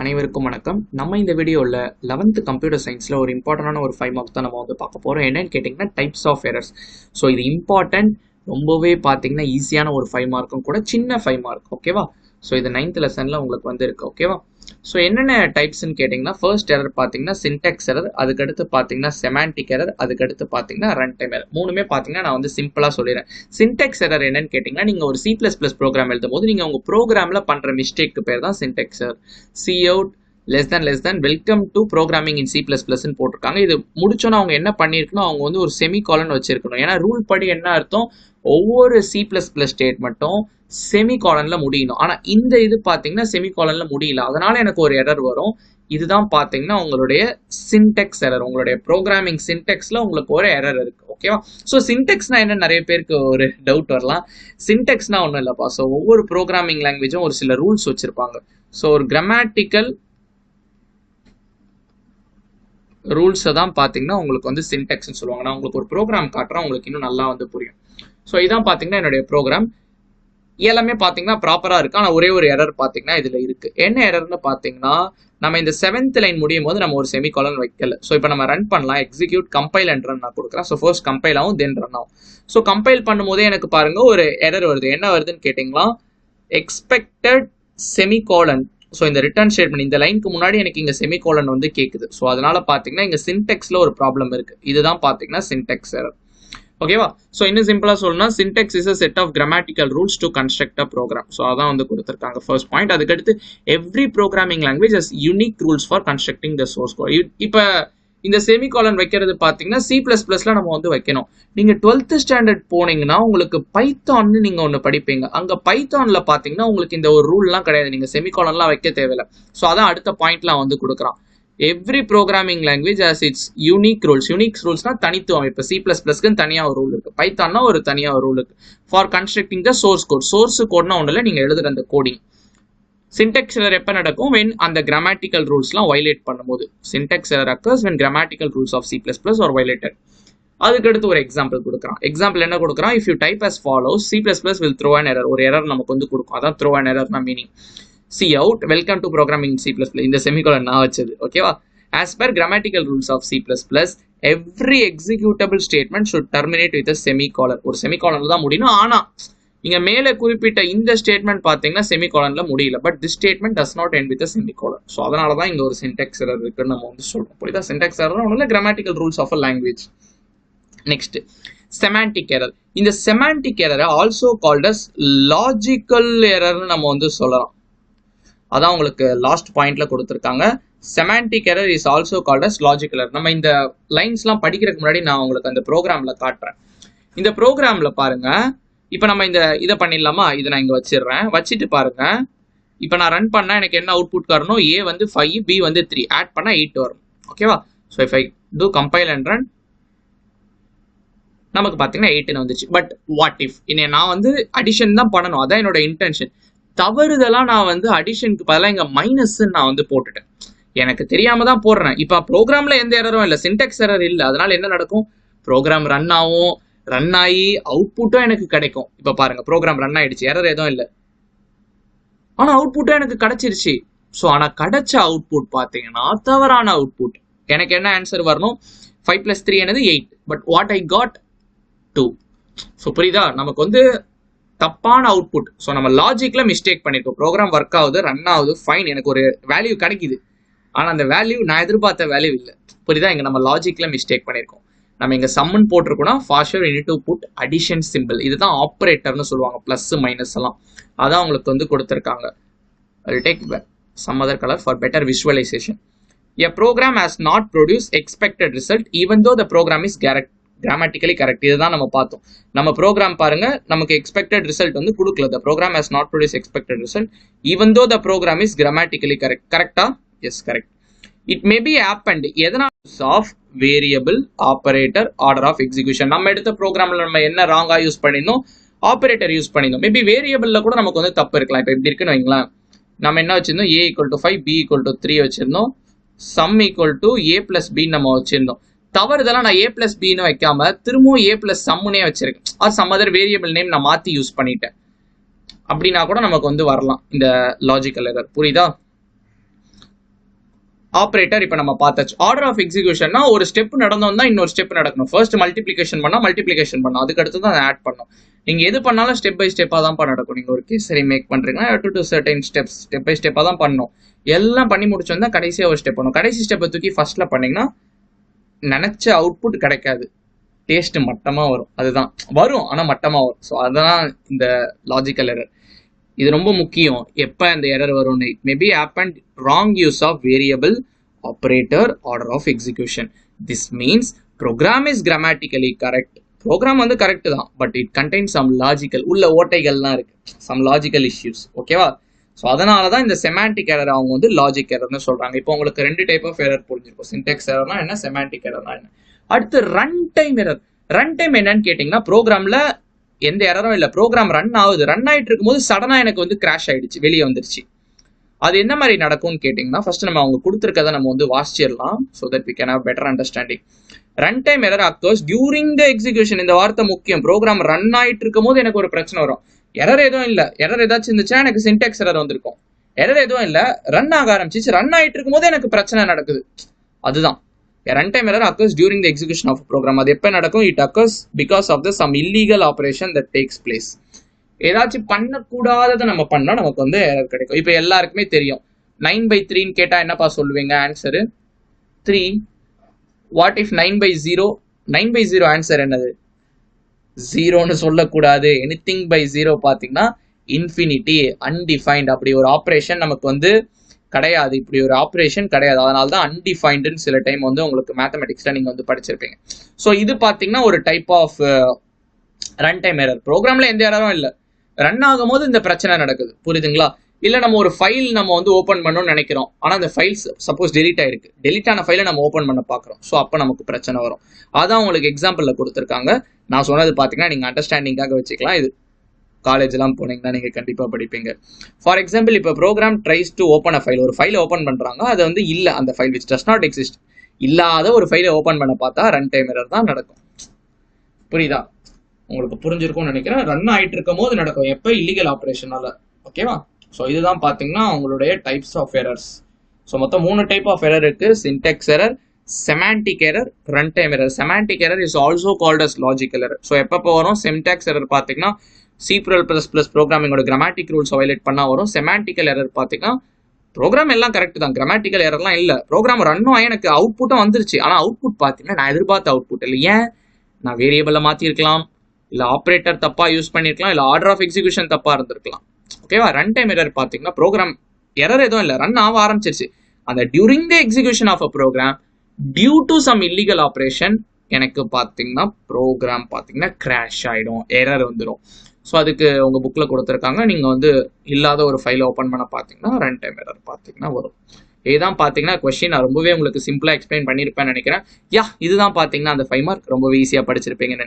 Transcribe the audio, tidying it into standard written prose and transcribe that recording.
அனைவருக்கும் வணக்கம். நம்ம இந்த வீடியோவில் 11th கம்ப்யூட்டர் சயின்ஸில் ஒரு இம்பார்ட்டண்டான ஒரு 5 மார்க்ஸ் தான் நம்ம வந்து பார்க்க போகிறோம். என்னன்னு கேட்டிங்கன்னா டைப்ஸ் ஆஃப் எரர்ஸ். ஸோ இது இம்பார்ட்டன்ட், ரொம்பவே பார்த்தீங்கன்னா ஈஸியான ஒரு 5 மார்க்கும் கூட, சின்ன 5 மார்க். ஓகேவா? ஸோ இது 9th லெசனில் உங்களுக்கு வந்து இருக்கு. ஓகேவா? ஸோ என்னென்ன டைப்ஸ்ன்னு கேட்டிங்கன்னா, ஃபர்ஸ்ட் எரர் பார்த்தீங்கன்னா சின்டெக்ஸ் எரர், அதுக்கடுத்து பார்த்தீங்கன்னா செமாண்டிக் எரர், அதுக்கடுத்து பார்த்தீங்கன்னா ரன் டைம் எரர். மூணுமே பார்த்தீங்கன்னா நான் வந்து சிம்பிளாக சொல்லிடுறேன். சின்டெக்ஸ் எரர் என்னன்னு கேட்டிங்கன்னா, நீங்கள் ஒரு C++ ப்ரோக்ராம் எழுதும் போது நீங்கள் உங்கள் ப்ரோக்ராமில் பண்ணுற மிஸ்டேக்கு பேர் தான் Sintex error. cout less than welcome to programming in C++ன்னு போட்டிருக்காங்க. இது முடிச்சோன்னா அவங்க என்ன பண்ணியிருக்கணும், அவங்க வந்து ஒரு செமிகாலன் வச்சிருக்கணும். ஏன்னா ரூல் படி என்ன அர்த்தம், ஒவ்வொரு C++ ஸ்டேட்மெண்ட்டும் செமிகாலன்ல முடியணும். ஆனால் இந்த இது பார்த்தீங்கன்னா செமிகாலன்ல முடியல, அதனால எனக்கு ஒரு எரர் வரும். இதுதான் பார்த்தீங்கன்னா உங்களுடைய சின்டெக்ஸ் எரர். உங்களுடைய ப்ரோக்ராமிங் சின்டெக்ஸ்ல உங்களுக்கு ஒரு எரர் இருக்கு. ஓகேவா? ஸோ சின்டெக்ஸ்னா என்ன, நிறைய பேருக்கு ஒரு டவுட் வரலாம். சின்டெக்ஸ்னா ஒன்றும் இல்லைப்பா. ஸோ ஒவ்வொரு ப்ரோக்ராமிங் லாங்குவேஜும் ஒரு சில ரூல்ஸ் வச்சிருப்பாங்க. ஸோ ஒரு கிராமட்டிக்கல் ரூல்ஸை தான் பார்த்தீங்கன்னா உங்களுக்கு வந்து சின்டெக்ஸ்ன்னு சொல்லுவாங்க. நான் உங்களுக்கு ஒரு ப்ரோக்ராம் காட்டுறேன், உங்களுக்கு இன்னும் நல்லா வந்து புரியும். ஸோ இதான் பார்த்தீங்கன்னா என்னுடைய ப்ரோக்ராம். எல்லாமே பார்த்தீங்கன்னா ப்ராப்பராக இருக்கு. ஆனால் ஒரே ஒரு எரர் பார்த்தீங்கன்னா இதில் இருக்கு. என்ன எரர்னு பார்த்தீங்கன்னா, நம்ம இந்த 7th லைன் முடியும் போது நம்ம ஒரு செமிகாலன் வைக்கல. ஸோ இப்போ நம்ம ரன் பண்ணலாம். எக்ஸிக்யூட் கம்பைல் அண்ட் ரன் நான் கொடுக்குறேன். ஸோ ஃபர்ஸ்ட் கம்பைல் ஆகும், தென் ரன் ஆகும். ஸோ கம்பைல் பண்ணும்போதே எனக்கு பாருங்க ஒரு எரர் வருது. என்ன வருதுன்னு கேட்டிங்களா, எக்ஸ்பெக்டட் செமிகாலன். ஸோ இந்த ரிட்டர்ன் ஸ்டேட்மெண்ட் இந்த லைனுக்கு முன்னாடி எனக்கு இங்கே செமிகாலன் வந்து கேட்குது. ஸோ அதனால பார்த்தீங்கன்னா இங்கே சின்டெக்ஸில் ஒரு ப்ராப்ளம் இருக்கு. இதுதான் பார்த்தீங்கன்னா சின்டெக்ஸ் எரர். ஓகேவா? ஸோ இன்னும் சிம்பிளாக சொல்லணும்னா, syntax is a set of grammatical rules to construct a program. So அதான் வந்து கொடுத்துருக்காங்க ஃபர்ஸ்ட் பாயிண்ட். அதுக்கடுத்து every programming language has unique rules for constructing the source code. இப்போ இந்த செமிகாலன் வைக்கிறது பார்த்தீங்கன்னா C++ல நம்ம வந்து வைக்கணும். நீங்கள் 12th ஸ்டாண்டர்ட் போனீங்கன்னா உங்களுக்கு பைத்தான்னு நீங்கள் ஒன்று படிப்பீங்க. அங்கே பைத்தானில் பார்த்தீங்கன்னா உங்களுக்கு இந்த ஒரு ரூல்லாம் கிடையாது, நீங்கள் செமிகாலன்லாம் வைக்க தேவையில்லை. ஸோ அதான் அடுத்த பாயிண்ட்லாம் வந்து கொடுக்குறான். Every programming language has its unique rules. Unique ரூல்ஸ்னா தனித்துவம். இப்போ C++க்குன்னு தனியாக ஒரு ரூல் இருக்கு, பைத்தான்னா ஒரு தனியாக ஒரு ரூல் இருக்கு. For constructing the source code. Source கோட்னா ஒன்றும் இல்லை, நீங்கள் எழுதுற அந்த கோடிங். சின்டெக்ஸ் எரர் எப்போ நடக்கும், when அந்த கிராமட்டிக்கல் ரூல்ஸ்லாம் வைலேட் பண்ணும்போது. Sintex error occurs when grammatical rules of C++ are violated. அதுக்கடுத்து ஒரு எக்ஸாம்பிள் கொடுக்குறான். எக்ஸாம்பிள் என்ன கொடுக்குறான், if you type as follows, C++ will throw an error. ஒரு எரர் நமக்கு வந்து கொடுக்கும். அதான் throw an error meaning. cout welcome to programming in C++. இந்த செமிகாலன் நான் வச்சது. ஓகேவா? as per grammatical rules of C++, every executable statement should terminate with a semicolon. ஒரு செமிகாலன்ல தான் முடியணும். ஆனா இங்க மேலே குறிப்பிட்ட இந்த ஸ்டேட்மெண்ட் பார்த்தீங்கன்னா செமிகாலன்ல முடியல. But this statement does not end with semicolon. So அதனால தான் இங்க ஒரு சின்டெக்ஸ் எரர் இருக்குன்னு நம்ம வந்து சொல்றோம். புரியுதா? சின்டெக்ஸ் எரர் ஒன்றும் இல்லை, grammatical rules of a language. Next semantic error. இந்த செமாண்டிக் எரரை ஆல்சோ கால்ட் அஸ் லாஜிக்கல் எரர்னு நம்ம வந்து சொல்லலாம். அதான் உங்களுக்கு லாஸ்ட் பாயிண்ட்ல கொடுத்துருக்காங்க. Semantic error is also called as logical error. நம்ம இந்த லைன்ஸ்லாம் படிக்கிறதுக்கு முன்னாடி நான் உங்களுக்கு அந்த ப்ரோக்ராம்ல காட்டுறேன். இந்த ப்ரோக்ராம்ல பாருங்க, இப்போ நம்ம இந்த இதை பண்ணிடலாமா, இதை நான் இங்கே வச்சிடுறேன். வச்சுட்டு பாருங்க, இப்போ நான் ரன் பண்ணால் எனக்கு என்ன அவுட்புட் வரணும், A வந்து 5, B வந்து 3, ஆட் பண்ணால் 8 வரும். ஓகேவா? So if I do compile and run, நமக்கு பார்த்தீங்கன்னா 8 வந்துச்சு. பட் வாட் இஃப் நான் வந்து அடிஷன் தான் பண்ணணும், அதான் என்னோட இன்டென்ஷன். தவறுதெல்லாம் நான் வந்து அடிஷனுக்கு பதிலாக இங்கே மைனஸ் நான் வந்து போட்டுட்டேன். எனக்கு தெரியாம தான் போடுறேன். இப்போ ப்ரோக்ராம்ல எந்த எரரும் இல்லை, சின்டெக்ஸ் எரர் இல்லை. அதனால என்ன நடக்கும், ப்ரோக்ராம் ரன் ஆகும், ரன் ஆகி அவுட்புட்டும் எனக்கு கிடைக்கும். இப்போ பாருங்க, ப்ரோக்ராம் ரன் ஆயிடுச்சு, எரர் எதுவும் இல்லை, ஆனால் அவுட்புட்டும் எனக்கு கிடைச்சிருச்சு. ஸோ ஆனால் கிடைச்ச அவுட்புட் பார்த்தீங்கன்னா தவறான அவுட்புட். எனக்கு என்ன ஆன்சர் வரணும், 5 + 3 என்னது 8, but what I got 2. So புரியுதா, நமக்கு வந்து தப்பான அவுட்புட். ஸோ நம்ம லாஜிக்ல மிஸ்டேக் பண்ணிருக்கோம். ப்ரோக்ராம் ஒர்க் ஆகுது, ரன் ஆகுது, ஃபைன், எனக்கு ஒரு வேல்யூ கிடைக்குது. ஆனால் அந்த வேல்யூ நான் எதிர்பார்த்த வேல்யூ இல்லை. புரியுதா, இங்கே நம்ம லாஜிக்ல மிஸ்டேக் பண்ணியிருக்கோம். நம்ம இங்கே சம்மன் போட்டிருக்கோம்னா for sure you need to put addition simple. இதுதான் ஆப்ரேட்டர்னு சொல்லுவாங்க, ப்ளஸ் மைனஸ் எல்லாம். அதான் உங்களுக்கு வந்து கொடுத்துருக்காங்க. I'll take some other color for better visualization. A program has not produced expected result even though the program is grammatically correct. இதுதான் நம்ம பார்த்தோம். நம்ம ப்ரோக்ராம் பாருங்க, நமக்கு எக்ஸ்பெக்டட் ரிசல்ட் வந்து கொடுக்கல. The program has not produced expected result even though the program is grammatically correct. கரெக்டா? Yes, correct. It may be happened எதனால் of variable, operator, order of execution. நம்ம எடுத்த ப்ரோக்ராம்ல நம்ம என்ன ராங்கா யூஸ் பண்ணியிருந்தோம், ஆப்பரேட்டர் யூஸ் பண்ணியிருந்தோம். மேபி வேரியபிள்ல கூட நமக்கு வந்து தப்பு இருக்கலாம். இப்போ எப்படி இருக்குன்னு வைங்களேன், நம்ம என்ன வச்சிருந்தோம், A = 5, B = 3 வச்சிருந்தோம், sum = A + B நம்ம வச்சிருந்தோம். தவறுதெல்லாம் நான் A + Bன்னு வைக்காம திரும்பவும் A + sumனே வச்சிருக்கேன். Or sum other variable name நான் மாற்றி யூஸ் பண்ணிட்டேன். அப்படின்னா கூட நமக்கு வந்து வரலாம் இந்த லாஜிக்கல் எரர். புரியுதா? ஆப்ரேட்டர் இப்போ நம்ம பார்த்தாச்சு. ஆர்டர் ஆஃப் எக்ஸிகியூஷன்னா ஒரு ஸ்டெப் நடந்தோம் தான் இன்னொரு ஸ்டெப் நடக்கணும். ஃபர்ஸ்ட் மல்டிப்ளிகேஷன் பண்ணணும், அதுக்கடுத்து தான் ஆட் பண்ணணும். நீங்க எது பண்ணாலும் ஸ்டெப் பை ஸ்டெப்பாக தான் நடக்கும். நீங்க ஒரு கேசரி மேக் பண்றீங்கன்னா to certain steps step by ஸ்டெப்பாக தான் பண்ணணும். எல்லாம் பண்ணி முடிச்சோம்னா கடைசியாக ஒரு ஸ்டெப் பண்ணணும். கடைசி ஸ்டெப்பை தூக்கி ஃபர்ஸ்ட்ல பண்ணீங்கன்னா நினைச்ச அவுட்புட் கிடைக்காது, டேஸ்ட் மட்டமா வரும். அதுதான் வரும், ஆனா மட்டமா வரும். ஸோ அதுதான் இந்த லாஜிக்கல் எரர். இது ரொம்ப முக்கியம். எப்போ இந்த எரர் வரும்னு, it maybe happen wrong use of variable, operator, order of execution. This means program is grammatically correct. Program வந்து கரெக்ட் தான், but it contain some logical, உள்ள ஓட்டைகள்லாம் இருக்கு, சம் லாஜிக்கல் இஷ்யூஸ். ஓகேவா? ஸோ அதனால தான் இந்த செமாண்டிக் எரர் அவங்க வந்து லாஜிக் எரர்னு சொல்றாங்க. இப்போ உங்களுக்கு 2 டைப் ஆஃப் எரர் புரிஞ்சிருக்கும். சின்டெக்ஸ் எரர்னா என்ன, செமாண்டிக் எரர்னா என்ன. அடுத்து run time error. Run time என்னன்னு கேட்டீங்கன்னா, ப்ரோக்ராம்ல எந்த எரரும் இல்லை, ப்ரோக்ராம் ரன் ஆகுது, ரன் ஆகிட்டு இருக்கும்போது சடனாக எனக்கு வந்து கிராஷ் ஆயிடுச்சு, வெளியே வந்துருச்சு. அது என்ன மாதிரி நடக்கும்னு கேட்டிங்கன்னா, ஃபர்ஸ்ட் நம்ம அவங்க கொடுத்துருக்கதை நம்ம வந்து வாசிச்சிடலாம், so that we can have better understanding. Run time error occurs during the execution. இந்த வார்த்தை முக்கியம். ப்ரோக்ராம் ரன் ஆகிட்டு இருக்கும் போது எனக்கு ஒரு பிரச்சனை வரும். எரர் எதுவும் இல்லை, எரர் ஏதாச்சும் இருந்துச்சுன்னா எனக்கு சின்டெக்ஸ் எரர் வந்திருக்கும். எரர் எதுவும் இல்லை, ரன் ஆக ஆரம்பிச்சிச்சு, ரன் ஆகிட்டு இருக்கும் போது எனக்கு பிரச்சனை நடக்குது. அதுதான் runtime error occurs during the execution of a program. அது எப்போ நடக்கும்? It occurs because of the some illegal operation that takes place. ஏதாச்சும் பண்ணக்கூடாததை நம்ம பண்ணா நமக்கு வந்து எரர் கிடைக்கும். இப்போ எல்லாருக்குமே தெரியும் 9/3 கேட்டா என்னப்பா சொல்லுவீங்க? ஆன்சரு 3. What if 9/0? 9/0 ஆன்சர் என்னது? 0ன்னு சொல்லக்கூடாது. எனிதிங் பை 0 பார்த்தீங்கன்னா இன்ஃபினிட்டி, அன்டிஃபைன்ட். அப்படி ஒரு ஆப்ரேஷன் நமக்கு வந்து கிடையாது, இப்படி ஒரு ஆப்ரேஷன் கிடையாது. அதனால தான் அன்டிஃபைன்டுன்னு சில டைம் வந்து உங்களுக்கு மேத்தமெட்டிக்ஸ்ல நீங்க வந்து படிச்சிருப்பீங்க. ஸோ இது பார்த்தீங்கன்னா ஒரு type of run time error. ப்ரோக்ராம்ல எந்த எரரும் இல்லை, ரன் ஆகும் போது இந்த பிரச்சனை நடக்குது. புரியுதுங்களா? இல்லை நம்ம ஒரு ஃபைல் நம்ம வந்து ஓப்பன் பண்ணணும்னு நினைக்கிறோம், ஆனால் அந்த ஃபைல்ஸ் சப்போஸ் டெலிட் ஆயிருக்கு, டெலிட் ஆன ஃபைலை நம்ம ஓப்பன் பண்ண பார்க்குறோம். ஸோ அப்போ நமக்கு பிரச்சனை வரும். அதான் உங்களுக்கு எக்ஸாம்பிளில் கொடுத்துருக்காங்க. நான் சொன்னது பார்த்தீங்கன்னா நீங்கள் அண்டர்ஸ்டாண்டிங்காக வச்சுக்கலாம். இது காலேஜ்லாம் போனீங்கன்னா நீங்கள் கண்டிப்பாக படிப்பீங்க. ஃபார் எக்ஸாம்பிள், இப்போ program tries to open a file. ஒரு ஃபைலை ஓப்பன் பண்ணுறாங்க, அது வந்து இல்லை, அந்த file which does not exist, இல்லாத ஒரு ஃபைலை ஓப்பன் பண்ண பார்த்தா ரன் டைம் எரர் தான் நடக்கும். புரியுதா? உங்களுக்கு புரிஞ்சிருக்கும்னு நினைக்கிறேன். ரன் ஆகிட்டு இருக்கும் போது நடக்கும். எப்போ? இல்லீகல் ஆப்ரேஷனால. ஓகேவா? ஸோ இதுதான் பார்த்தீங்கன்னா உங்களுடைய டைப்ஸ் ஆஃப் எரர்ஸ். ஸோ மொத்தம் 3 டைப் ஆஃப் எரர் இருக்கு. Syntax error, semantic error, run time error. Semantic error is also called as logical error. So எப்போ வரும்? சின்டெக்ஸ் எரர் பார்த்தீங்கன்னா C++ ப்ரோக்ராமிங்கோட கிராமட்டிக் ரூல்ஸ் வயலேட் பண்ணா வரும். செமாண்டிக்கல் எரர் பார்த்தீங்கன்னா program எல்லாம் கரெக்ட் தான், கிராமட்டிக்கல் எரர்லாம் இல்லை, ப்ரோக்ராம் ரன்னும் ஆகி எனக்கு அவுட்புட்டும் வந்துருச்சு, ஆனால் அவுட்புட் பார்த்தீங்கன்னா நான் எதிர்பார்த்த அவுட்புட் இல்லை. ஏன்? நான் வேரியபிளை மாற்றிருக்கலாம், இல்லை ஆப்ரேட்டர் தப்பாக யூஸ் பண்ணியிருக்கலாம், இல்லை ஆர்டர் ஆஃப் எக்ஸிகியூஷன் தப்பாக இருந்திருக்கலாம். ஓகேவா? ரன் டைம் எரர் பார்த்தீங்கன்னா ப்ரோக்ராம் எரர் எதுவும் இல்லை, ரன் ஆக ஆரம்பிச்சிருச்சு, அந்த during the execution of a program due to some illegal operation எனக்கு பார்த்தீங்கன்னா ப்ரோக்ராம் பார்த்தீங்கன்னா கிராஷ் ஆகிடும், எரர் வந்துடும். ஸோ அதுக்கு உங்கள் புக்கில் கொடுத்துருக்காங்க. நீங்கள் வந்து இல்லாத ஒரு ஃபைலை ஓப்பன் பண்ண பார்த்தீங்கன்னா ரன் டைம் எரர் பார்த்தீங்கன்னா வரும். இதுதான் பார்த்தீங்கன்னா கொஸ்டின். நான் ரொம்பவே உங்களுக்கு சிம்பிளாக எக்ஸ்பிளைன் பண்ணியிருப்பேன்னு நினைக்கிறேன். இதுதான் பார்த்தீங்கன்னா அந்த 5 மார்க் ரொம்பவே ஈஸியாக படிச்சிருப்பீங்கன்னு நினைக்கிறேன்.